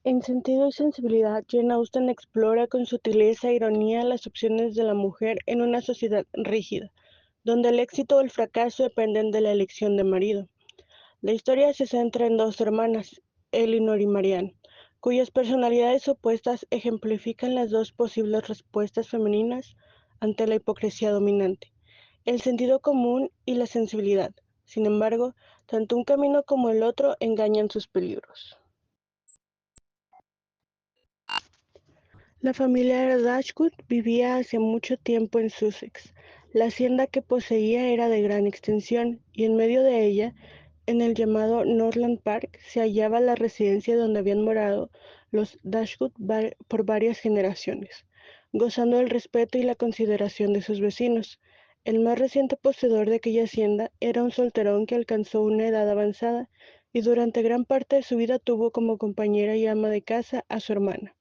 En sentido y sensibilidad, Jane Austen explora con sutileza e ironía las opciones de la mujer en una sociedad rígida, donde el éxito o el fracaso dependen de la elección de marido. La historia se centra en dos hermanas, Elinor y Marianne, cuyas personalidades opuestas ejemplifican las dos posibles respuestas femeninas ante la hipocresía dominante, el sentido común y la sensibilidad. Sin embargo, tanto un camino como el otro engañan sus peligros. La familia Dashwood vivía hace mucho tiempo en Sussex. La hacienda que poseía era de gran extensión y en medio de ella, en el llamado Norland Park, se hallaba la residencia donde habían morado los Dashwood por varias generaciones, gozando del respeto y la consideración de sus vecinos. El más reciente poseedor de aquella hacienda era un solterón que alcanzó una edad avanzada y durante gran parte de su vida tuvo como compañera y ama de casa a su hermana.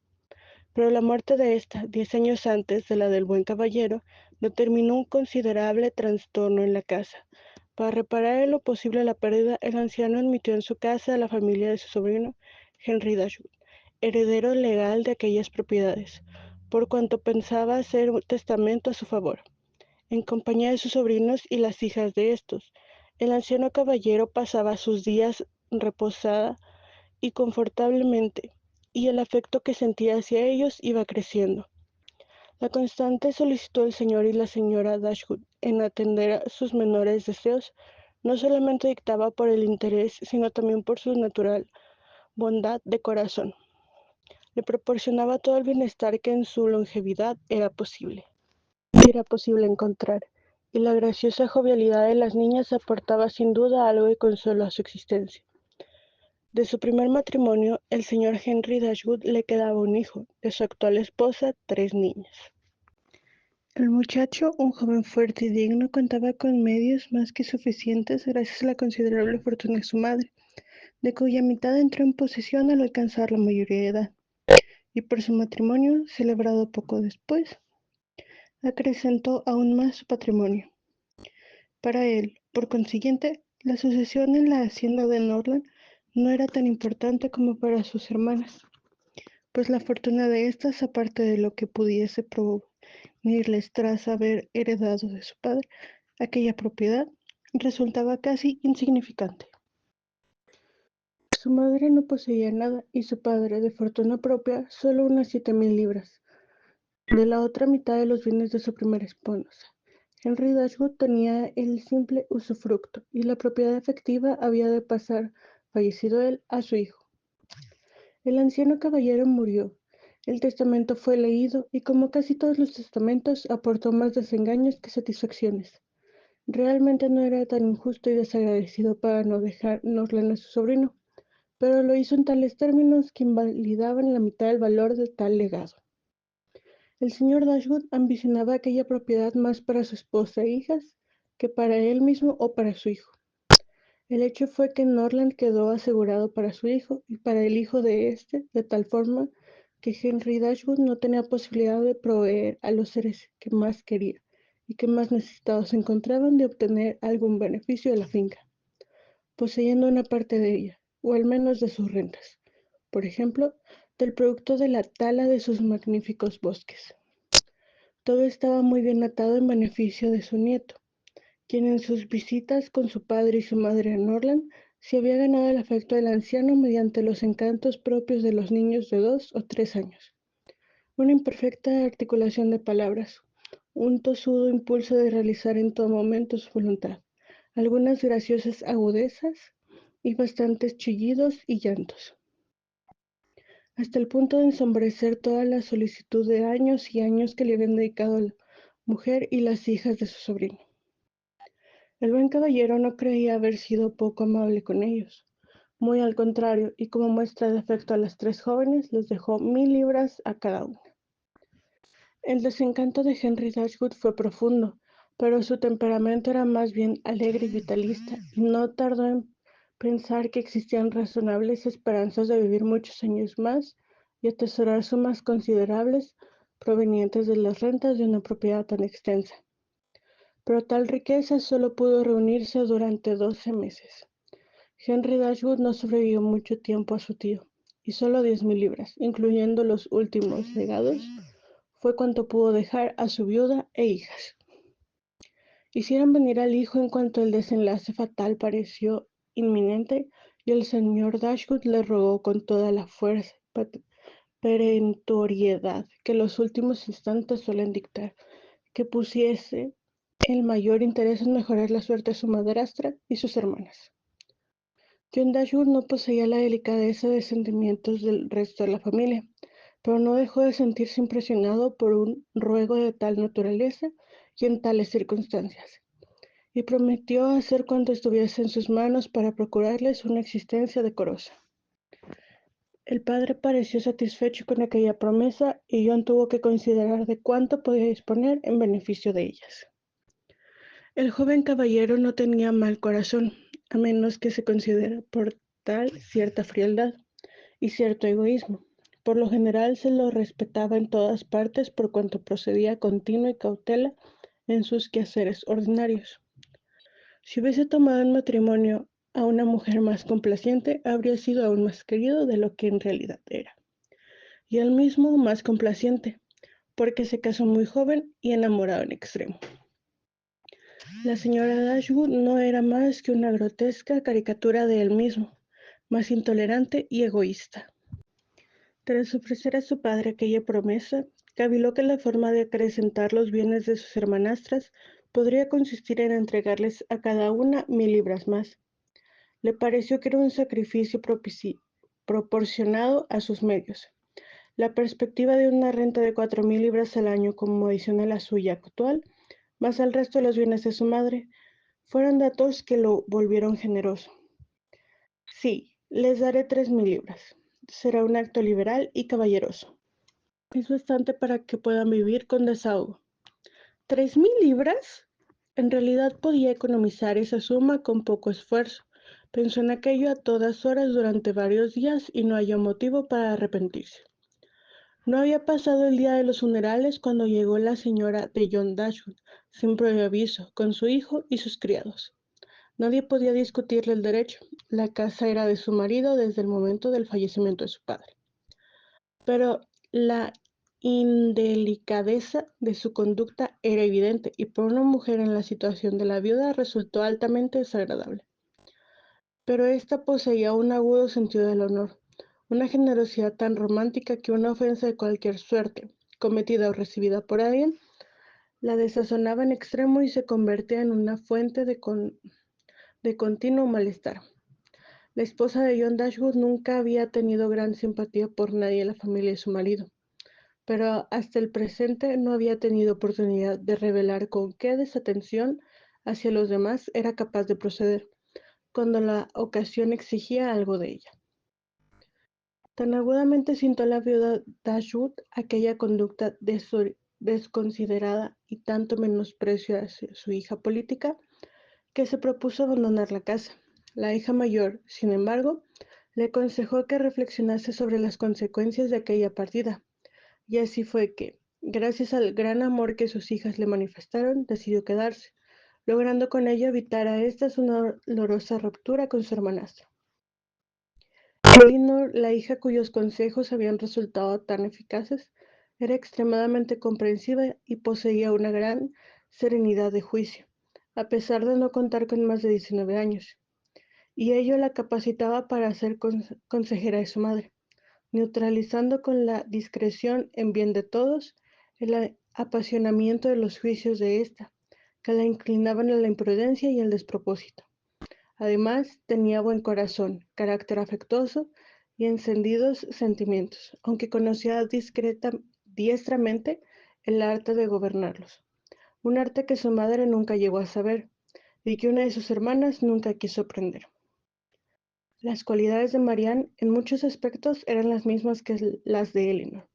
Pero la muerte de esta, 10 años antes de la del buen caballero, determinó un considerable trastorno en la casa. Para reparar en lo posible la pérdida, el anciano admitió en su casa a la familia de su sobrino, Henry Dashwood, heredero legal de aquellas propiedades, por cuanto pensaba hacer un testamento a su favor, en compañía de sus sobrinos y las hijas de estos. El anciano caballero pasaba sus días reposada y confortablemente, y el afecto que sentía hacia ellos iba creciendo. La constante solicitud del señor y la señora Dashwood en atender a sus menores deseos no solamente dictaba por el interés, sino también por su natural bondad de corazón. Le proporcionaba todo el bienestar que en su longevidad era posible encontrar, y la graciosa jovialidad de las niñas aportaba sin duda algo de consuelo a su existencia. De su primer matrimonio, el señor Henry Dashwood le quedaba un hijo, de su actual esposa, 3 niñas. El muchacho, un joven fuerte y digno, contaba con medios más que suficientes gracias a la considerable fortuna de su madre, de cuya mitad entró en posesión al alcanzar la mayoría de edad, y por su matrimonio, celebrado poco después, acrecentó aún más su patrimonio. Para él, por consiguiente, la sucesión en la hacienda de Norland no era tan importante como para sus hermanas, pues la fortuna de éstas, aparte de lo que pudiese provenirles tras haber heredado de su padre aquella propiedad, resultaba casi insignificante. Su madre no poseía nada y su padre, de fortuna propia, solo unas 7.000 libras, de la otra mitad de los bienes de su primera esposa. Henry Dashwood tenía el simple usufructo y la propiedad efectiva había de pasar, fallecido él, a su hijo. El anciano caballero murió. El testamento fue leído y, como casi todos los testamentos, aportó más desengaños que satisfacciones. Realmente no era tan injusto y desagradecido para no dejar Norland a su sobrino, pero lo hizo en tales términos que invalidaban la mitad del valor de tal legado. El señor Dashwood ambicionaba aquella propiedad más para su esposa e hijas que para él mismo o para su hijo. El hecho fue que Norland quedó asegurado para su hijo y para el hijo de éste, de tal forma que Henry Dashwood no tenía posibilidad de proveer a los seres que más quería y que más necesitados se encontraban de obtener algún beneficio de la finca, poseyendo una parte de ella, o al menos de sus rentas, por ejemplo, del producto de la tala de sus magníficos bosques. Todo estaba muy bien atado en beneficio de su nieto, quien en sus visitas con su padre y su madre a Norland se había ganado el afecto del anciano mediante los encantos propios de los niños de 2 o 3 años. Una imperfecta articulación de palabras, un tosudo impulso de realizar en todo momento su voluntad, algunas graciosas agudezas y bastantes chillidos y llantos, hasta el punto de ensombrecer toda la solicitud de años y años que le habían dedicado la mujer y las hijas de su sobrino. El buen caballero no creía haber sido poco amable con ellos. Muy al contrario, y como muestra de afecto a las 3 jóvenes, les dejó 1.000 libras a cada una. El desencanto de Henry Dashwood fue profundo, pero su temperamento era más bien alegre y vitalista, y no tardó en pensar que existían razonables esperanzas de vivir muchos años más y atesorar sumas considerables provenientes de las rentas de una propiedad tan extensa. Pero tal riqueza solo pudo reunirse durante 12 meses. Henry Dashwood no sobrevivió mucho tiempo a su tío, y solo 10,000 libras, incluyendo los últimos legados, fue cuanto pudo dejar a su viuda e hijas. Hicieron venir al hijo en cuanto el desenlace fatal pareció inminente, y el señor Dashwood le rogó con toda la fuerza y perentoriedad que los últimos instantes suelen dictar, que pusiese el mayor interés en mejorar la suerte de su madrastra y sus hermanas. John Dashwood no poseía la delicadeza de sentimientos del resto de la familia, pero no dejó de sentirse impresionado por un ruego de tal naturaleza y en tales circunstancias, y prometió hacer cuanto estuviese en sus manos para procurarles una existencia decorosa. El padre pareció satisfecho con aquella promesa, y John tuvo que considerar de cuánto podía disponer en beneficio de ellas. El joven caballero no tenía mal corazón, a menos que se considere por tal cierta frialdad y cierto egoísmo. Por lo general se lo respetaba en todas partes por cuanto procedía continua y cautela en sus quehaceres ordinarios. Si hubiese tomado en matrimonio a una mujer más complaciente, habría sido aún más querido de lo que en realidad era, y él mismo más complaciente, porque se casó muy joven y enamorado en extremo. La señora Dashwood no era más que una grotesca caricatura de él mismo, más intolerante y egoísta. Tras ofrecer a su padre aquella promesa, caviló que la forma de acrecentar los bienes de sus hermanastras podría consistir en entregarles a cada una 1,000 libras más. Le pareció que era un sacrificio proporcionado a sus medios. La perspectiva de una renta de 4,000 libras al año como adicional a suya actual, más al resto de los bienes de su madre, fueron datos que lo volvieron generoso. Sí, les daré 3,000 libras. Será un acto liberal y caballeroso. Es bastante para que puedan vivir con desahogo. 3,000 libras. En realidad podía economizar esa suma con poco esfuerzo. Pensó en aquello a todas horas durante varios días y no halló motivo para arrepentirse. No había pasado el día de los funerales cuando llegó la señora de John Dashwood, sin previo aviso, con su hijo y sus criados. Nadie podía discutirle el derecho. La casa era de su marido desde el momento del fallecimiento de su padre. Pero la indelicadeza de su conducta era evidente, y para una mujer en la situación de la viuda resultó altamente desagradable. Pero ésta poseía un agudo sentido del honor, una generosidad tan romántica que una ofensa de cualquier suerte, cometida o recibida por alguien, la desazonaba en extremo y se convertía en una fuente de continuo malestar. La esposa de John Dashwood nunca había tenido gran simpatía por nadie en la familia de su marido, pero hasta el presente no había tenido oportunidad de revelar con qué desatención hacia los demás era capaz de proceder, cuando la ocasión exigía algo de ella. Tan agudamente sintió la viuda Dashwood aquella conducta desconsiderada y tanto menosprecio hacia su hija política, que se propuso abandonar la casa. La hija mayor, sin embargo, le aconsejó que reflexionase sobre las consecuencias de aquella partida, y así fue que, gracias al gran amor que sus hijas le manifestaron, decidió quedarse, logrando con ello evitar a estas una dolorosa ruptura con su hermanastro. Elinor, la hija cuyos consejos habían resultado tan eficaces, era extremadamente comprensiva y poseía una gran serenidad de juicio, a pesar de no contar con más de 19 años, y ello la capacitaba para ser consejera de su madre, neutralizando con la discreción en bien de todos el apasionamiento de los juicios de ésta, que la inclinaban a la imprudencia y al despropósito. Además, tenía buen corazón, carácter afectuoso y encendidos sentimientos, aunque conocía diestramente el arte de gobernarlos, un arte que su madre nunca llegó a saber y que una de sus hermanas nunca quiso aprender. Las cualidades de Marianne en muchos aspectos eran las mismas que las de Elinor,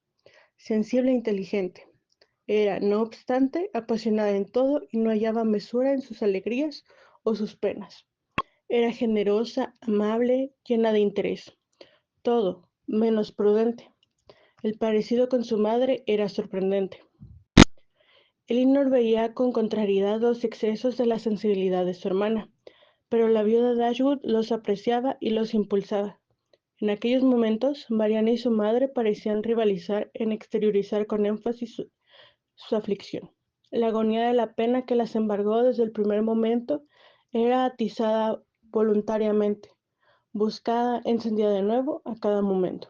sensible e inteligente. Era, no obstante, apasionada en todo y no hallaba mesura en sus alegrías o sus penas. Era generosa, amable, llena de interés. Todo, menos prudente. El parecido con su madre era sorprendente. Elinor veía con contrariedad los excesos de la sensibilidad de su hermana, pero la viuda Dashwood los apreciaba y los impulsaba. En aquellos momentos, Mariana y su madre parecían rivalizar en exteriorizar con énfasis su aflicción. La agonía de la pena que las embargó desde el primer momento era atizada voluntariamente, buscada, encendida de nuevo a cada momento.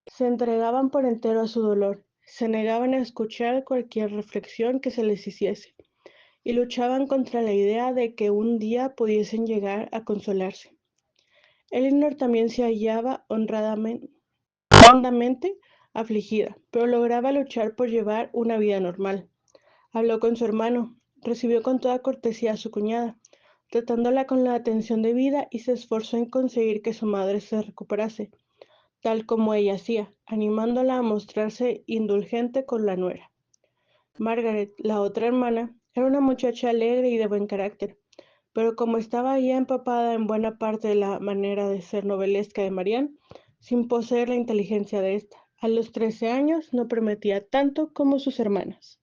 Se entregaban por entero a su dolor, se negaban a escuchar cualquier reflexión que se les hiciese, y luchaban contra la idea de que un día pudiesen llegar a consolarse. Elinor también se hallaba hondamente afligida, pero lograba luchar por llevar una vida normal. Habló con su hermano, recibió con toda cortesía a su cuñada, tratándola con la atención debida y se esforzó en conseguir que su madre se recuperase, tal como ella hacía, animándola a mostrarse indulgente con la nuera. Margaret, la otra hermana, era una muchacha alegre y de buen carácter, pero como estaba ya empapada en buena parte de la manera de ser novelesca de Marianne, sin poseer la inteligencia de ésta, a los 13 años no prometía tanto como sus hermanas.